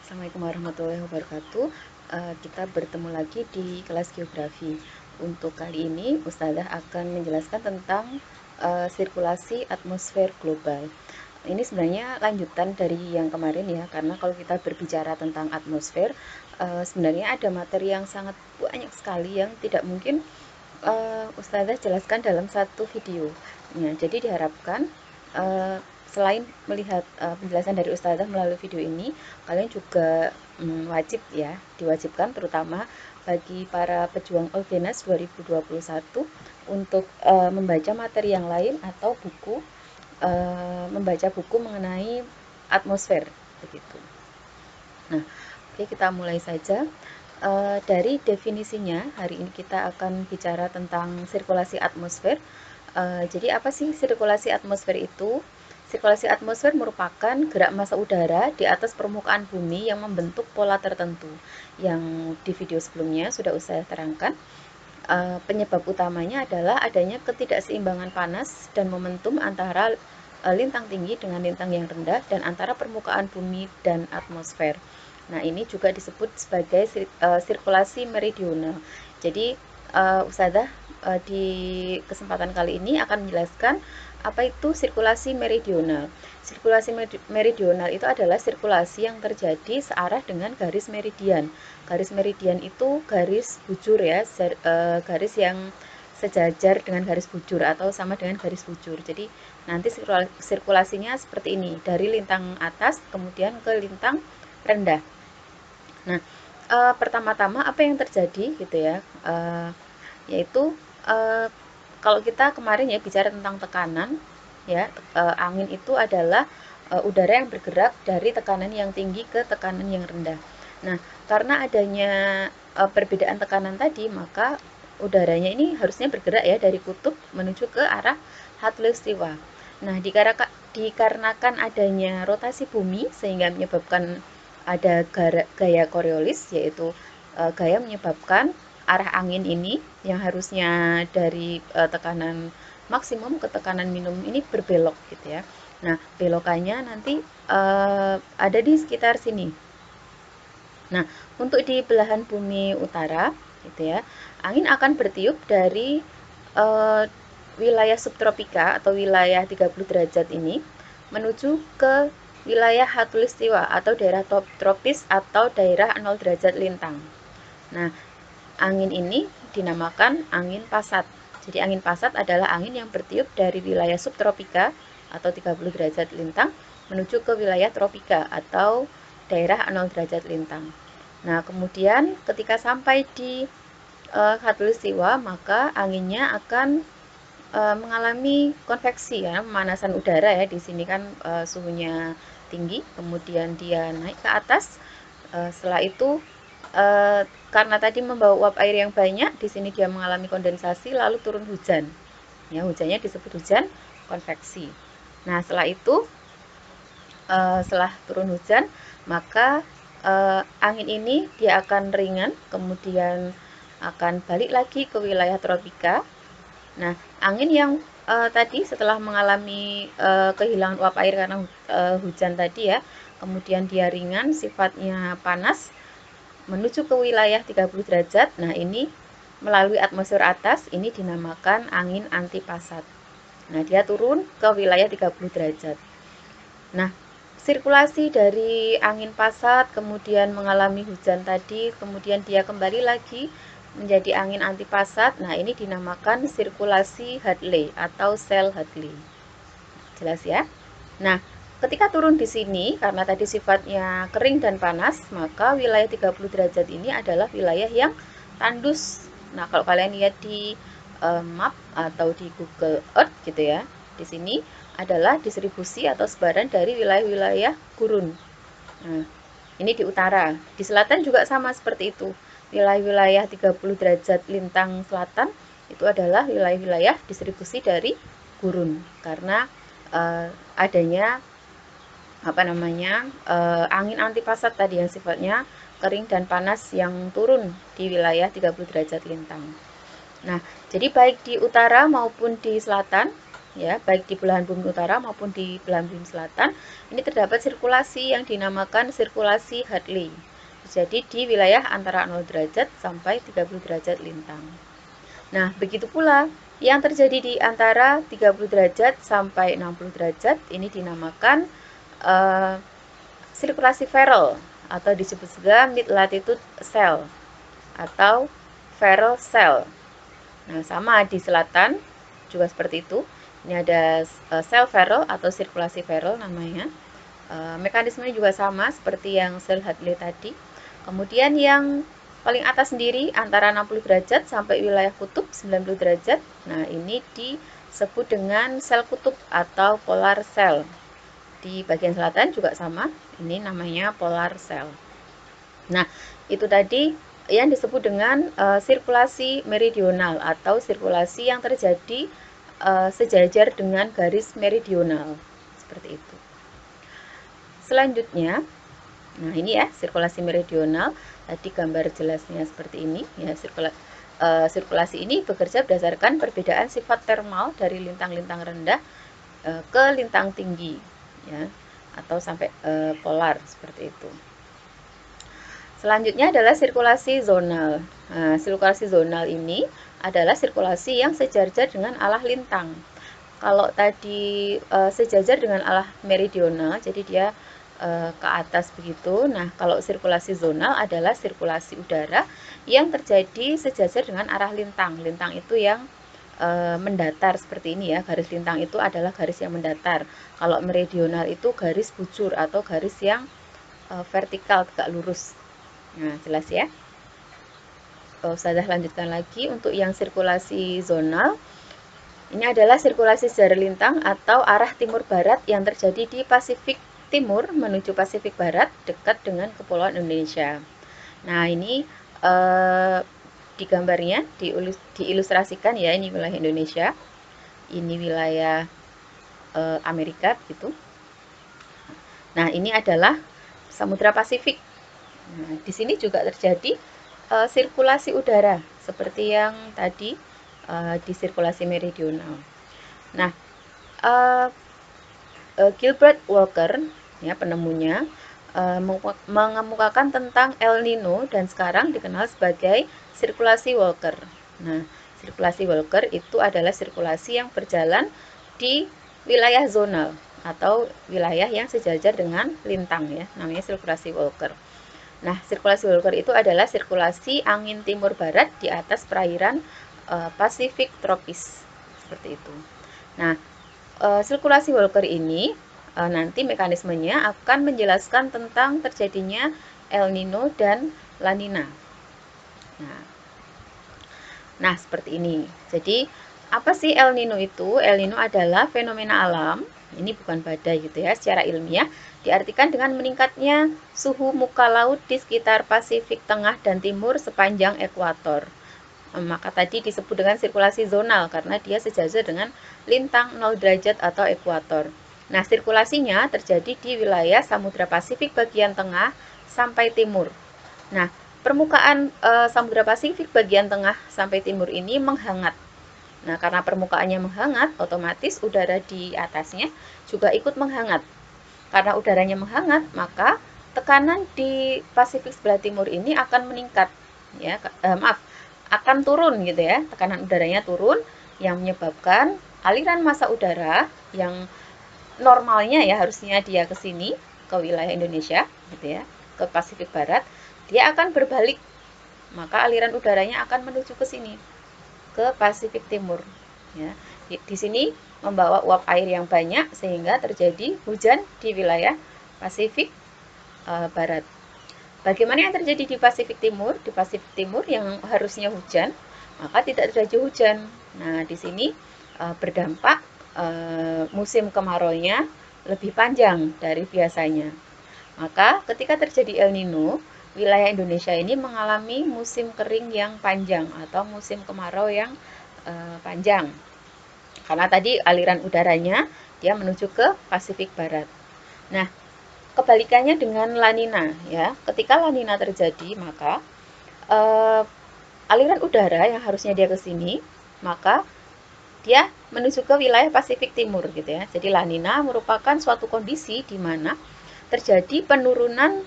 Assalamualaikum warahmatullahi wabarakatuh. Kita bertemu lagi di kelas geografi. Untuk kali ini, Ustazah akan menjelaskan tentang sirkulasi atmosfer global. Ini sebenarnya lanjutan dari yang kemarin ya, karena kalau kita berbicara tentang atmosfer, sebenarnya ada materi yang sangat banyak sekali yang tidak mungkin Ustazah jelaskan dalam satu video. Nah, jadi diharapkan selain melihat penjelasan dari Ustazah melalui video ini, kalian juga wajib ya, diwajibkan terutama bagi para pejuang Olgenas 2021 untuk membaca materi yang lain atau membaca buku mengenai atmosfer begitu. Nah, oke, kita mulai saja. Dari definisinya, hari ini kita akan bicara tentang sirkulasi atmosfer. Jadi apa sih sirkulasi atmosfer itu? Sirkulasi atmosfer merupakan gerak massa udara di atas permukaan bumi yang membentuk pola tertentu. Yang di video sebelumnya sudah saya terangkan. Penyebab utamanya adalah adanya ketidakseimbangan panas dan momentum antara lintang tinggi dengan lintang yang rendah dan antara permukaan bumi dan atmosfer. Nah, ini juga disebut sebagai sirkulasi meridional. Jadi, Ustazah di kesempatan kali ini akan menjelaskan apa itu sirkulasi meridional. Sirkulasi meridional itu adalah sirkulasi yang terjadi searah dengan garis meridian. Garis meridian itu garis bujur ya, garis yang sejajar dengan garis bujur atau sama dengan garis bujur. Jadi nanti sirkulasinya seperti ini, dari lintang atas kemudian ke lintang rendah. Nah, pertama-tama apa yang terjadi gitu ya, yaitu kalau kita kemarin ya bicara tentang tekanan ya, angin itu adalah udara yang bergerak dari tekanan yang tinggi ke tekanan yang rendah. Nah, karena adanya perbedaan tekanan tadi, maka udaranya ini harusnya bergerak ya dari kutub menuju ke arah khatulistiwa. Nah, dikarenakan adanya rotasi bumi sehingga menyebabkan ada gaya Coriolis, yaitu gaya menyebabkan arah angin ini yang harusnya dari tekanan maksimum ke tekanan minimum ini berbelok gitu ya. Nah, belokannya nanti ada di sekitar sini. Nah, untuk di belahan bumi utara gitu ya, angin akan bertiup dari wilayah subtropika atau wilayah 30 derajat ini menuju ke wilayah khatulistiwa atau daerah tropis atau daerah 0 derajat lintang. Nah, angin ini dinamakan angin pasat. Jadi angin pasat adalah angin yang bertiup dari wilayah subtropika atau 30 derajat lintang menuju ke wilayah tropika atau daerah 0 derajat lintang. Nah, kemudian ketika sampai di khatulistiwa, maka anginnya akan mengalami konveksi ya, pemanasan udara ya. Di sini kan suhunya tinggi, kemudian dia naik ke atas. Setelah itu karena tadi membawa uap air yang banyak, di sini dia mengalami kondensasi lalu turun hujan. Ya, hujannya disebut hujan konveksi. Nah, setelah itu setelah turun hujan, maka angin ini dia akan ringan, kemudian akan balik lagi ke wilayah tropika. Nah, angin yang tadi setelah mengalami kehilangan uap air karena hujan tadi ya, kemudian dia ringan, sifatnya panas, menuju ke wilayah 30 derajat. Nah, ini melalui atmosfer atas, ini dinamakan angin antipasat. Nah, dia turun ke wilayah 30 derajat. Nah, sirkulasi dari angin pasat, kemudian mengalami hujan tadi, kemudian dia kembali lagi menjadi angin antipasat. Nah, ini dinamakan sirkulasi Hadley atau sel Hadley. Jelas ya? Nah, ketika turun di sini, karena tadi sifatnya kering dan panas, maka wilayah 30 derajat ini adalah wilayah yang tandus. Nah, kalau kalian lihat di map atau di Google Earth gitu ya, di sini adalah distribusi atau sebaran dari wilayah-wilayah gurun. Nah, ini di utara. Di selatan juga sama seperti itu. Wilayah-wilayah 30 derajat lintang selatan itu adalah wilayah-wilayah distribusi dari gurun. Karena adanya angin antipasat tadi yang sifatnya kering dan panas yang turun di wilayah 30 derajat lintang. Nah, jadi baik di utara maupun di selatan ya, baik di belahan bumi utara maupun di belahan bumi selatan, ini terdapat sirkulasi yang dinamakan sirkulasi Hadley. Jadi di wilayah antara 0 derajat sampai 30 derajat lintang. Nah, begitu pula yang terjadi di antara 30 derajat sampai 60 derajat ini dinamakan sirkulasi Ferrel atau disebut juga mid latitude cell atau Ferrel cell. Nah, sama di selatan juga seperti itu. Ini ada sel Ferrel atau sirkulasi Ferrel namanya. Mekanismenya juga sama seperti yang sel Hadley tadi. Kemudian yang paling atas sendiri antara 60 derajat sampai wilayah kutub 90 derajat. Nah, ini disebut dengan sel kutub atau polar cell. Di bagian selatan juga sama, ini namanya polar cell. Nah, itu tadi yang disebut dengan sirkulasi meridional atau sirkulasi yang terjadi sejajar dengan garis meridional. Seperti itu. Selanjutnya, nah ini ya sirkulasi meridional. Tadi gambar jelasnya seperti ini ya. Sirkulasi ini bekerja berdasarkan perbedaan sifat termal dari lintang-lintang rendah ke lintang tinggi ya, atau sampai polar seperti itu. Selanjutnya adalah sirkulasi zonal. Nah, sirkulasi zonal ini adalah sirkulasi yang sejajar dengan arah lintang. Kalau tadi sejajar dengan arah meridional, jadi dia ke atas begitu. Nah, kalau sirkulasi zonal adalah sirkulasi udara yang terjadi sejajar dengan arah lintang. Lintang itu yang mendatar seperti ini ya. Garis lintang itu adalah garis yang mendatar. Kalau meridional itu garis bujur atau garis yang vertikal, tegak lurus. Nah, jelas ya. Ustazah lanjutkan lagi untuk yang sirkulasi zonal. Ini adalah sirkulasi sejarah lintang atau arah timur barat yang terjadi di Pasifik Timur menuju Pasifik Barat dekat dengan Kepulauan Indonesia. Nah, ini di gambarnya diilustrasikan ya, ini wilayah Indonesia, ini wilayah Amerika gitu. Nah, ini adalah Samudra Pasifik. Nah, di sini juga terjadi sirkulasi udara seperti yang tadi di sirkulasi meridional. Nah, Gilbert Walker, ya penemunya, mengemukakan tentang El Nino dan sekarang dikenal sebagai sirkulasi Walker. Nah, sirkulasi Walker itu adalah sirkulasi yang berjalan di wilayah zonal atau wilayah yang sejajar dengan lintang ya, namanya sirkulasi Walker. Nah, sirkulasi Walker itu adalah sirkulasi angin timur barat di atas perairan Pasifik tropis seperti itu. Nah, sirkulasi Walker ini nanti mekanismenya akan menjelaskan tentang terjadinya El Nino dan La Nina. Nah, seperti ini. Jadi, apa sih El Nino itu? El Nino adalah fenomena alam, ini bukan badai gitu ya, secara ilmiah diartikan dengan meningkatnya suhu muka laut di sekitar Pasifik Tengah dan Timur sepanjang ekuator. Maka tadi disebut dengan sirkulasi zonal karena dia sejajar dengan lintang 0 derajat atau ekuator. Nah, sirkulasinya terjadi di wilayah Samudra Pasifik bagian tengah sampai timur. Nah, permukaan Samudra Pasifik bagian tengah sampai timur ini menghangat. Nah, karena permukaannya menghangat, otomatis udara di atasnya juga ikut menghangat. Karena udaranya menghangat, maka tekanan di Pasifik sebelah timur ini akan meningkat. Ya, akan turun gitu ya, tekanan udaranya turun yang menyebabkan aliran massa udara yang normalnya ya harusnya dia ke sini ke wilayah Indonesia gitu ya, ke Pasifik Barat, dia akan berbalik. Maka aliran udaranya akan menuju ke sini, ke Pasifik Timur ya. Di sini membawa uap air yang banyak sehingga terjadi hujan di wilayah Pasifik Barat. Bagaimana yang terjadi di Pasifik Timur? Di Pasifik Timur yang harusnya hujan, maka tidak terjadi hujan. Nah, di sini berdampak musim kemaraunya lebih panjang dari biasanya. Maka ketika terjadi El Nino, wilayah Indonesia ini mengalami musim kering yang panjang atau musim kemarau yang panjang. Karena tadi aliran udaranya dia menuju ke Pasifik Barat. Nah, kebalikannya dengan La Nina ya. Ketika La Nina terjadi, maka aliran udara yang harusnya dia ke sini, maka dia menuju ke wilayah Pasifik Timur gitu ya. Jadi La Nina merupakan suatu kondisi di mana terjadi penurunan